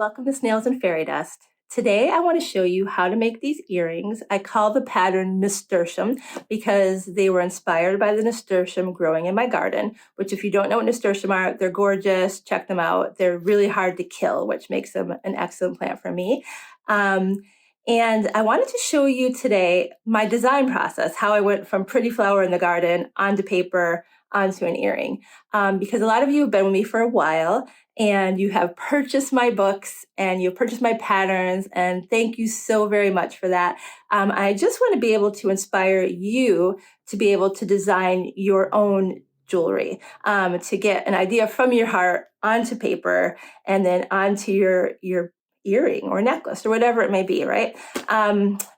welcome to Snails and Fairy Dust. Today I want to show you how to make these earrings. I call the pattern nasturtium because they were inspired by the nasturtium growing in my garden, which if you don't know what nasturtium are, they're gorgeous, check them out. They're really hard to kill, which makes them an excellent plant for me. And I wanted to show you today my design process, how I went from pretty flower in the garden onto paper, onto an earring. Because a lot of you have been with me for a while and you have purchased my books and you've purchased my patterns, and thank you so very much for that. I just want to be able to inspire you to be able to design your own jewelry, to get an idea from your heart onto paper and then onto your earring or necklace or whatever it may be, right?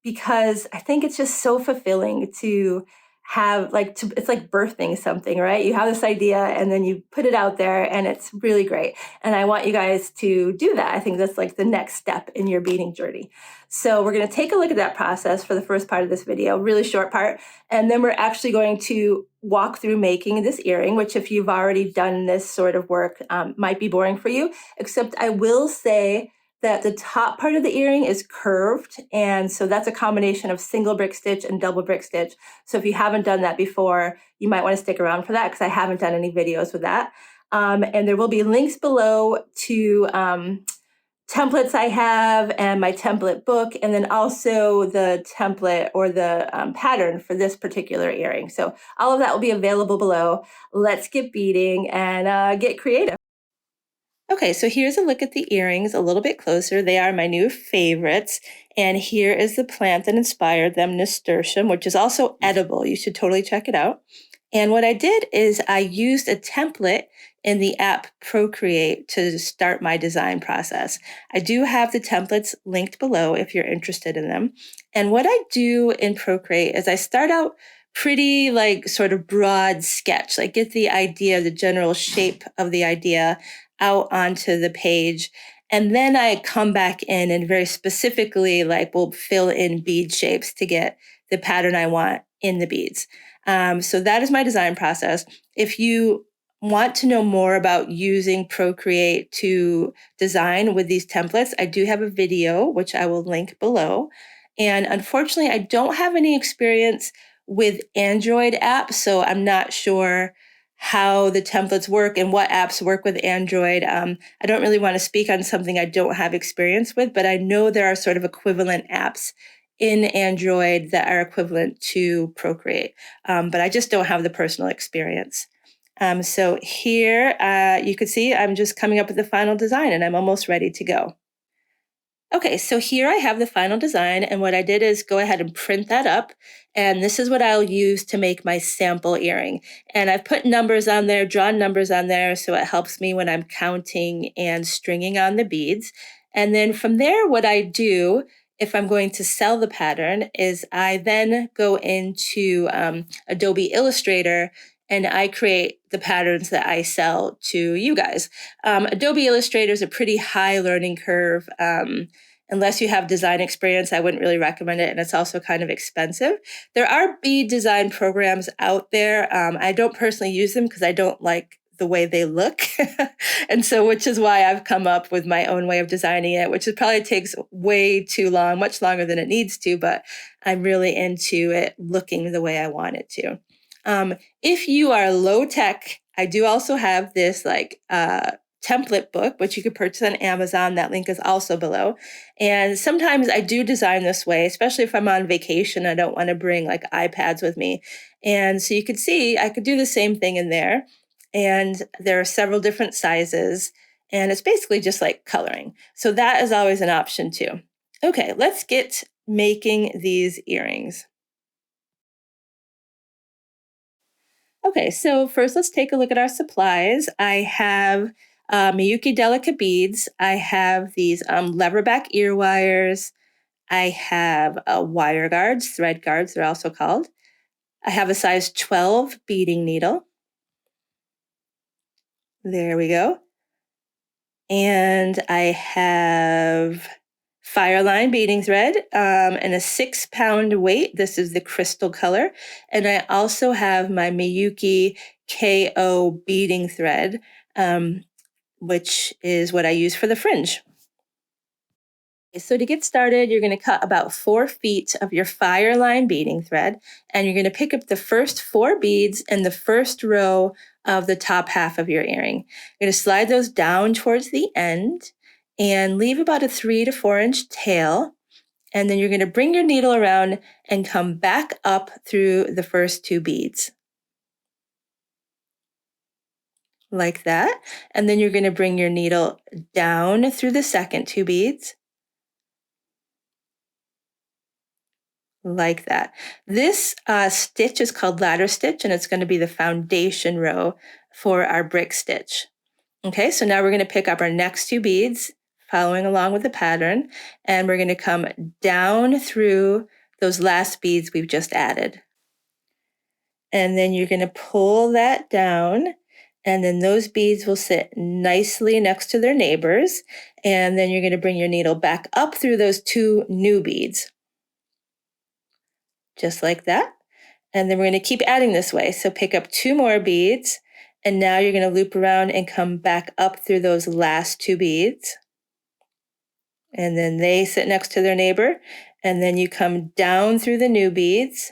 Because I think it's just so fulfilling to have it's like birthing something, right? You have this idea and then you put it out there and it's really great. And I want you guys to do that. I think that's like the next step in your beading journey. So we're going to take a look at that process for the first part of this video, really short part. And then we're actually going to walk through making this earring, which if you've already done this sort of work, might be boring for you, except I will say that the top part of the earring is curved. And so that's a combination of single brick stitch and double brick stitch. So if you haven't done that before, you might want to stick around for that because I haven't done any videos with that. And there will be links below to templates I have and my template book, and then also the template or the pattern for this particular earring. So all of that will be available below. Let's get beading and get creative. Okay, so here's a look at the earrings a little bit closer. They are my new favorites. And here is the plant that inspired them, nasturtium, which is also edible. You should totally check it out. And what I did is I used a template in the app Procreate to start my design process. I do have the templates linked below if you're interested in them. And what I do in Procreate is I start out pretty sort of broad sketch, get the idea, the general shape of the idea out onto the page. And then I come back in and very specifically will fill in bead shapes to get the pattern I want in the beads. So that is my design process. If you want to know more about using Procreate to design with these templates, I do have a video, which I will link below. And unfortunately, I don't have any experience with Android apps, so I'm not sure how the templates work and what apps work with Android. I don't really want to speak on something I don't have experience with, but I know there are sort of equivalent apps in Android that are equivalent to Procreate, but I just don't have the personal experience. So here you can see I'm just coming up with the final design and I'm almost ready to go. Okay, so here I have the final design, and what I did is go ahead and print that up, and this is what I'll use to make my sample earring. And I've put numbers on there, drawn numbers on there, so it helps me when I'm counting and stringing on the beads. And then from there, what I do, if I'm going to sell the pattern, is I then go into Adobe Illustrator and I create the patterns that I sell to you guys. Adobe Illustrator is a pretty high learning curve. Unless you have design experience, I wouldn't really recommend it, and it's also kind of expensive. There are bead design programs out there. I don't personally use them because I don't like the way they look. And so, which is why I've come up with my own way of designing it, which probably takes way too long, much longer than it needs to, but I'm really into it looking the way I want it to. If you are low tech, I do also have this template book, which you could purchase on Amazon. That link is also below. And sometimes I do design this way, especially if I'm on vacation. I don't want to bring iPads with me. And so you could see I could do the same thing in there. And there are several different sizes. And it's basically just like coloring. So that is always an option too. Okay, let's get making these earrings. Okay, so first let's take a look at our supplies. I have Miyuki Delica beads. I have these leverback ear wires. I have wire guards, thread guards, they're also called. I have a size 12 beading needle. There we go. And I have Fireline beading thread and a 6-pound weight. This is the crystal color. And I also have my Miyuki KO beading thread, which is what I use for the fringe. So to get started, you're going to cut about 4 feet of your fire line beading thread, and you're going to pick up the first 4 beads in the first row of the top half of your earring. You're going to slide those down towards the end and leave about a 3 to 4 inch tail. And then you're going to bring your needle around and come back up through the first 2 beads. Like that. And then you're going to bring your needle down through the second 2 beads. Like that. This stitch is called ladder stitch, and it's going to be the foundation row for our brick stitch. Okay, so now we're going to pick up our next 2 beads, following along with the pattern, and we're going to come down through those last beads we've just added. And then you're going to pull that down, and then those beads will sit nicely next to their neighbors, and then you're going to bring your needle back up through those 2 new beads. Just like that. And then we're going to keep adding this way. So pick up 2 more beads, and now you're going to loop around and come back up through those last 2 beads. And then they sit next to their neighbor, and then you come down through the new beads,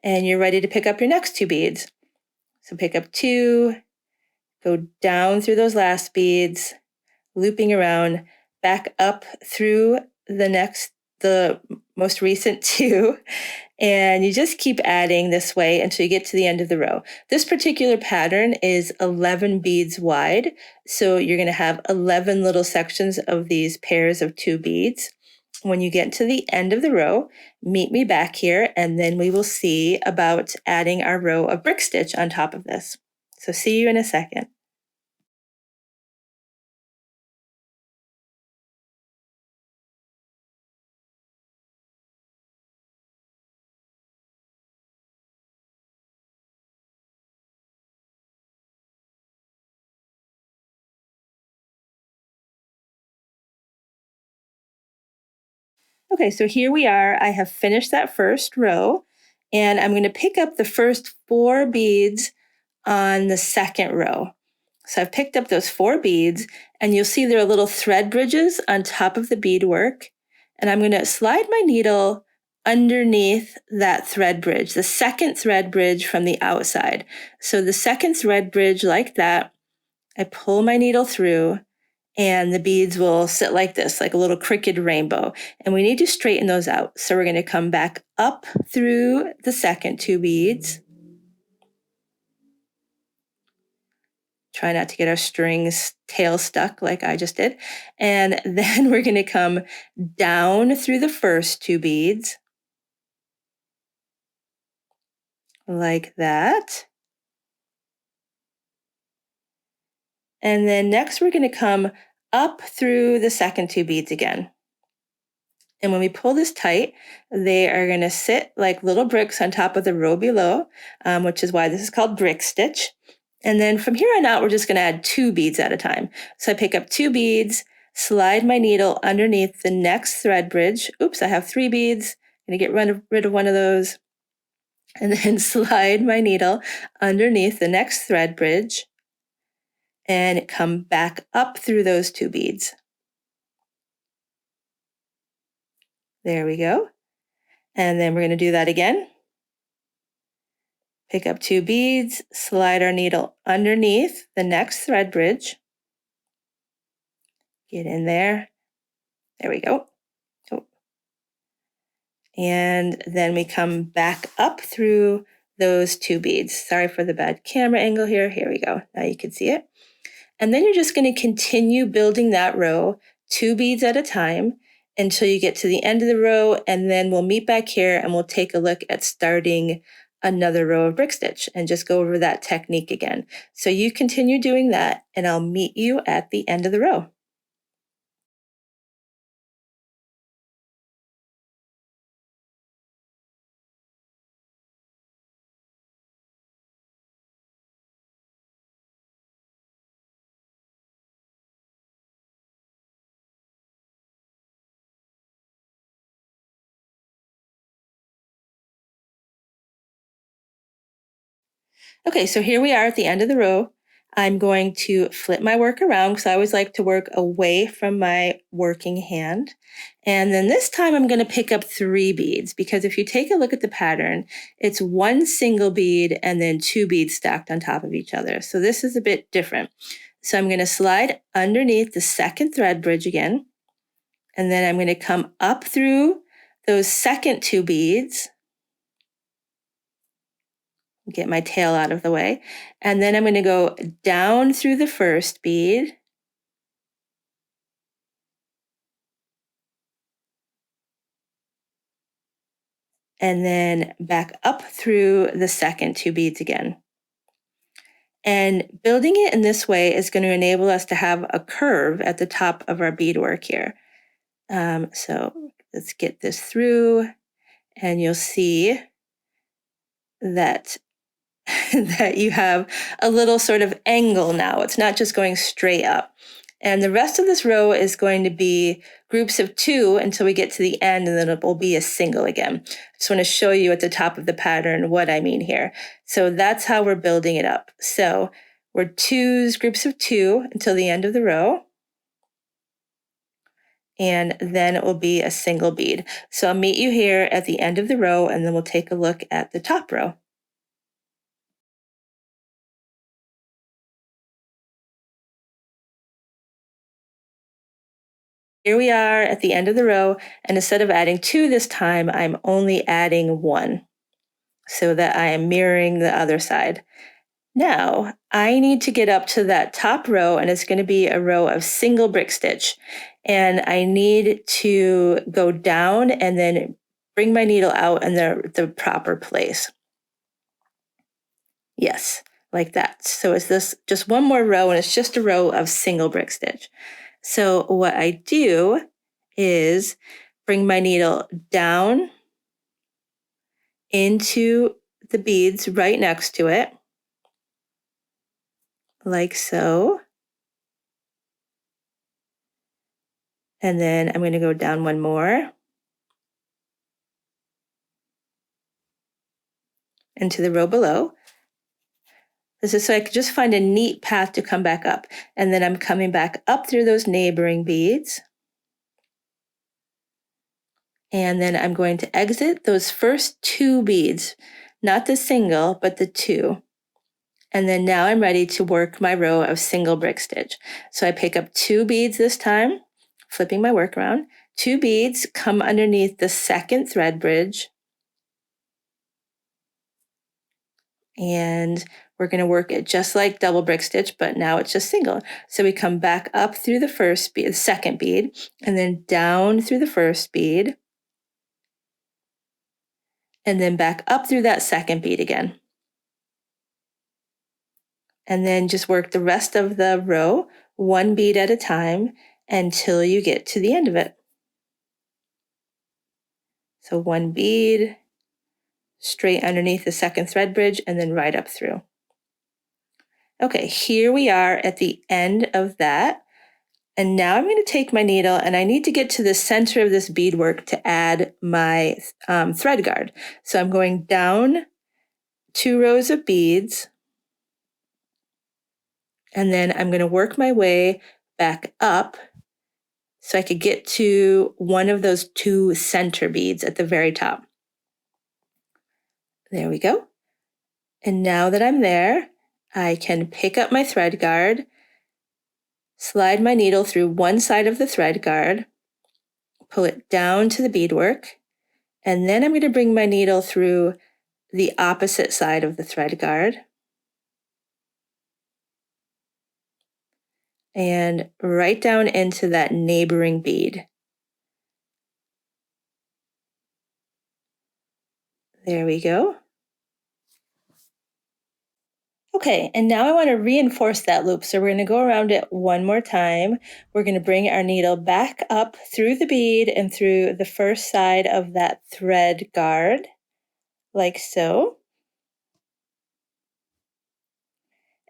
and you're ready to pick up your next 2 beads. So pick up 2, go down through those last beads, looping around, back up through the most recent 2, and you just keep adding this way until you get to the end of the row. This particular pattern is 11 beads wide, so you're going to have 11 little sections of these pairs of 2 beads. When you get to the end of the row, meet me back here, and then we will see about adding our row of brick stitch on top of this. So see you in a second. Okay, so here we are. I have finished that first row, and I'm going to pick up the first 4 beads on the second row. So I've picked up those 4 beads, and you'll see there are little thread bridges on top of the beadwork, and I'm going to slide my needle underneath that thread bridge, the second thread bridge from the outside. So the second thread bridge, like that, I pull my needle through, and the beads will sit like this, like a little crooked rainbow. And we need to straighten those out. So we're going to come back up through the second 2 beads. Try not to get our strings tail stuck like I just did. And then we're going to come down through the first 2 beads. Like that. And then next we're going to come up through the second 2 beads again. And when we pull this tight, they are going to sit like little bricks on top of the row below, which is why this is called brick stitch. And then from here on out, we're just going to add 2 beads at a time. So I pick up 2 beads, slide my needle underneath the next thread bridge. Oops, I have 3 beads. I'm going to get rid of one of those. And then slide my needle underneath the next thread bridge and come back up through those 2 beads. There we go. And then we're going to do that again. Pick up 2 beads, slide our needle underneath the next thread bridge. Get in there. There we go. Oh. And then we come back up through those 2 beads. Sorry for the bad camera angle here. Here we go. Now you can see it. And then you're just going to continue building that row 2 beads at a time until you get to the end of the row, and then we'll meet back here and we'll take a look at starting another row of brick stitch and just go over that technique again. So you continue doing that, and I'll meet you at the end of the row. Okay, so here we are at the end of the row. I'm going to flip my work around because I always like to work away from my working hand. And then this time I'm going to pick up 3 beads because if you take a look at the pattern, it's 1 single bead and then 2 beads stacked on top of each other. So this is a bit different. So I'm going to slide underneath the second thread bridge again. And then I'm going to come up through those second 2 beads. Get my tail out of the way. And then I'm going to go down through the first bead. And then back up through the second 2 beads again. And building it in this way is going to enable us to have a curve at the top of our beadwork here. So let's get this through, and you'll see that that you have a little sort of angle now. It's not just going straight up. And the rest of this row is going to be groups of 2 until we get to the end, and then it will be a single again. I just want to show you at the top of the pattern what I mean here. So that's how we're building it up. So we're groups of 2 until the end of the row. And then it will be a single bead. So I'll meet you here at the end of the row, and then we'll take a look at the top row. Here we are at the end of the row, and instead of adding 2 this time, I'm only adding 1 so that I am mirroring the other side. Now, I need to get up to that top row, and it's going to be a row of single brick stitch. And I need to go down and then bring my needle out in the proper place. Yes, like that. So it's this just one more row, and it's just a row of single brick stitch. So what I do is bring my needle down into the beads right next to it, like so. And then I'm going to go down one more into the row below. This is so I could just find a neat path to come back up. And then I'm coming back up through those neighboring beads. And then I'm going to exit those first 2 beads, not the single, but the 2. And then now I'm ready to work my row of single brick stitch. So I pick up 2 beads this time, flipping my work around. 2 beads come underneath the second thread bridge. And we're going to work it just like double brick stitch, but now it's just single. So we come back up through the second bead, and then down through the first bead, and then back up through that second bead again. And then just work the rest of the row 1 bead at a time until you get to the end of it. So 1 bead straight underneath the second thread bridge, and then right up through. Okay, here we are at the end of that. And now I'm going to take my needle, and I need to get to the center of this beadwork to add my thread guard. So I'm going down 2 rows of beads, and then I'm going to work my way back up so I could get to one of those 2 center beads at the very top. There we go. And now that I'm there, I can pick up my thread guard, slide my needle through one side of the thread guard, pull it down to the beadwork, and then I'm going to bring my needle through the opposite side of the thread guard and right down into that neighboring bead. There we go. Okay, and now I want to reinforce that loop. So we're going to go around it one more time. We're going to bring our needle back up through the bead and through the first side of that thread guard, like so.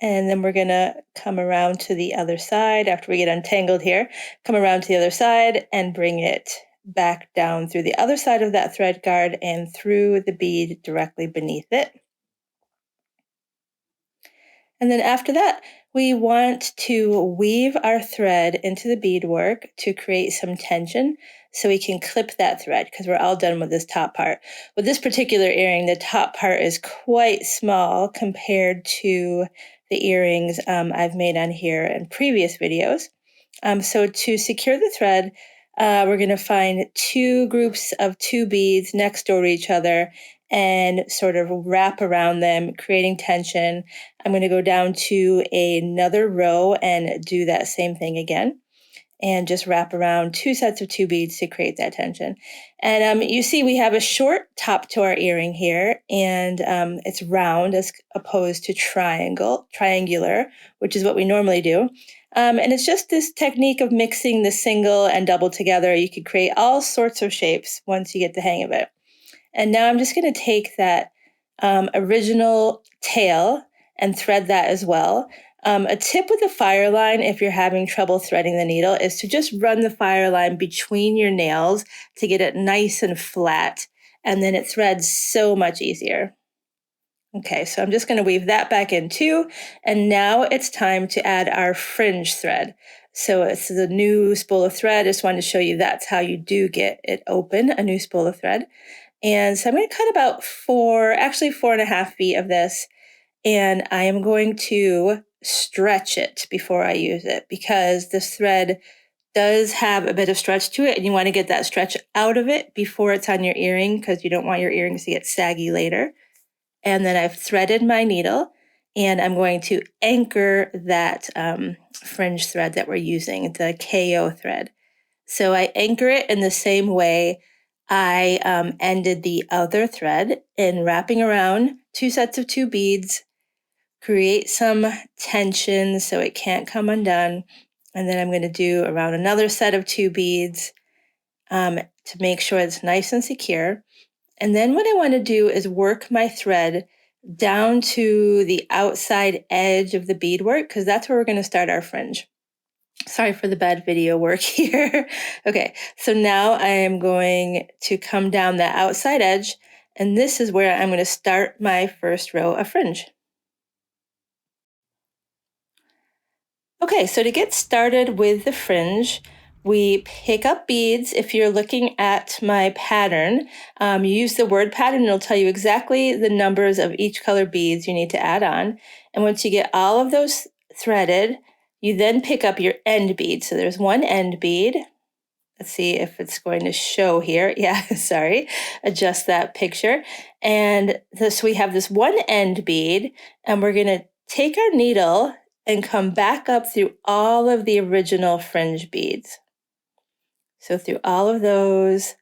And then we're going to come around to the other side after we get untangled here. Come around to the other side and bring it back down through the other side of that thread guard and through the bead directly beneath it. And then after that, We want to weave our thread into the beadwork to create some tension so we can clip that thread because we're all done with this top part. With this particular earring, the top part is quite small compared to the earrings I've made on here in previous videos. So to secure the thread, we're going to find two groups of two beads next door to each other and sort of wrap around them, creating tension. I'm going to go down to another row and do that same thing again and just wrap around two sets of two beads to create that tension. And you see we have a short top to our earring here, and it's round as opposed to triangular, which is what we normally do. And it's just this technique of mixing the single and double together. You could create all sorts of shapes once you get the hang of it. And now I'm just going to take that original tail and thread that as well. A tip with the fire line, if you're having trouble threading the needle, is to just run the fire line between your nails to get it nice and flat, and then it threads so much easier. Okay, so I'm just going to weave that back in too, and now it's time to add our fringe thread. So it's the new spool of thread. I just wanted to show you that's how you do get it open, a new spool of thread. And so I'm going to cut about 4.5 feet of this, and I am going to stretch it before I use it because this thread does have a bit of stretch to it, and you want to get that stretch out of it before it's on your earring because you don't want your earrings to get saggy later. And then I've threaded my needle, and I'm going to anchor that fringe thread that we're using, the KO thread. So I anchor it in the same way I ended the other thread in wrapping around two sets of two beads, create some tension so it can't come undone. And then I'm going to do around another set of two beads to make sure it's nice and secure. And then what I want to do is work my thread down to the outside edge of the beadwork because that's where we're going to start our fringe. Sorry for the bad video work here. Okay, so now I am going to come down that outside edge, and this is where I'm going to start my first row of fringe. Okay, so to get started with the fringe, we pick up beads. If you're looking at my pattern, you use the word pattern, it'll tell you exactly the numbers of each color beads you need to add on. And once you get all of those threaded, you then pick up your end bead. So there's one end bead. Let's see if it's going to show here. Yeah, sorry. Adjust that picture. And so we have this one end bead, and we're going to take our needle and come back up through all of the original fringe beads. So through all of those,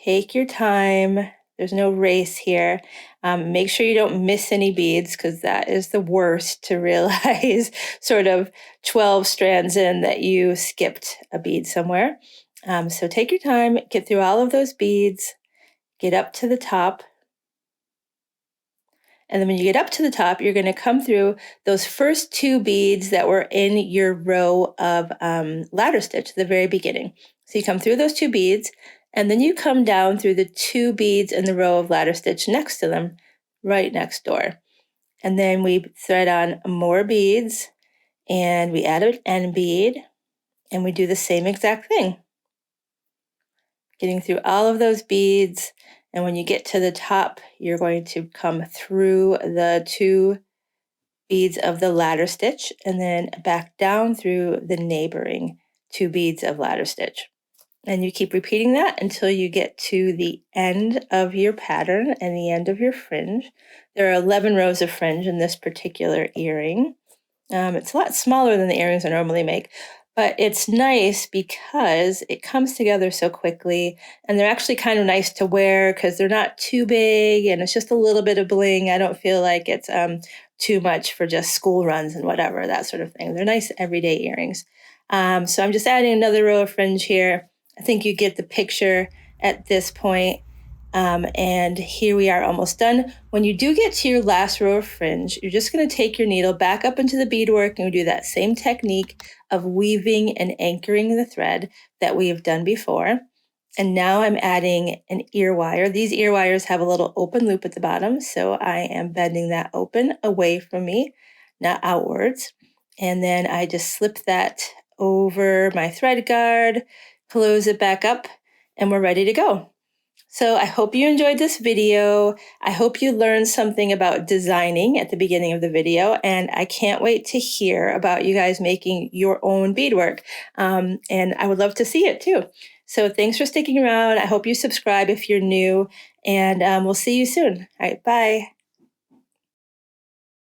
take your time. There's no race here. Make sure you don't miss any beads because that is the worst to realize sort of 12 strands in that you skipped a bead somewhere. So take your time, get through all of those beads, get up to the top. And then when you get up to the top, you're going to come through those first two beads that were in your row of ladder stitch at the very beginning. So you come through those two beads, and then you come down through the two beads in the row of ladder stitch next to them, right next door. And then we thread on more beads, and we add an end bead, and we do the same exact thing. Getting through all of those beads, and when you get to the top, you're going to come through the two beads of the ladder stitch and then back down through the neighboring two beads of ladder stitch. And you keep repeating that until you get to the end of your pattern and the end of your fringe. There are 11 rows of fringe in this particular earring. It's a lot smaller than the earrings I normally make, but it's nice because it comes together so quickly, and they're actually kind of nice to wear because they're not too big and it's just a little bit of bling. I don't feel like it's too much for just school runs and whatever, that sort of thing. They're nice everyday earrings. So I'm just adding another row of fringe here. I think you get the picture at this point. And here we are almost done. When you do get to your last row of fringe, you're just going to take your needle back up into the beadwork and do that same technique of weaving and anchoring the thread that we have done before. And now I'm adding an ear wire. These ear wires have a little open loop at the bottom, so I am bending that open away from me, not outwards. And then I just slip that over my thread guard, close it back up, and we're ready to go. So I hope you enjoyed this video. I hope you learned something about designing at the beginning of the video, and I can't wait to hear about you guys making your own beadwork. And I would love to see it too. So thanks for sticking around. I hope you subscribe if you're new, and we'll see you soon. All right, bye.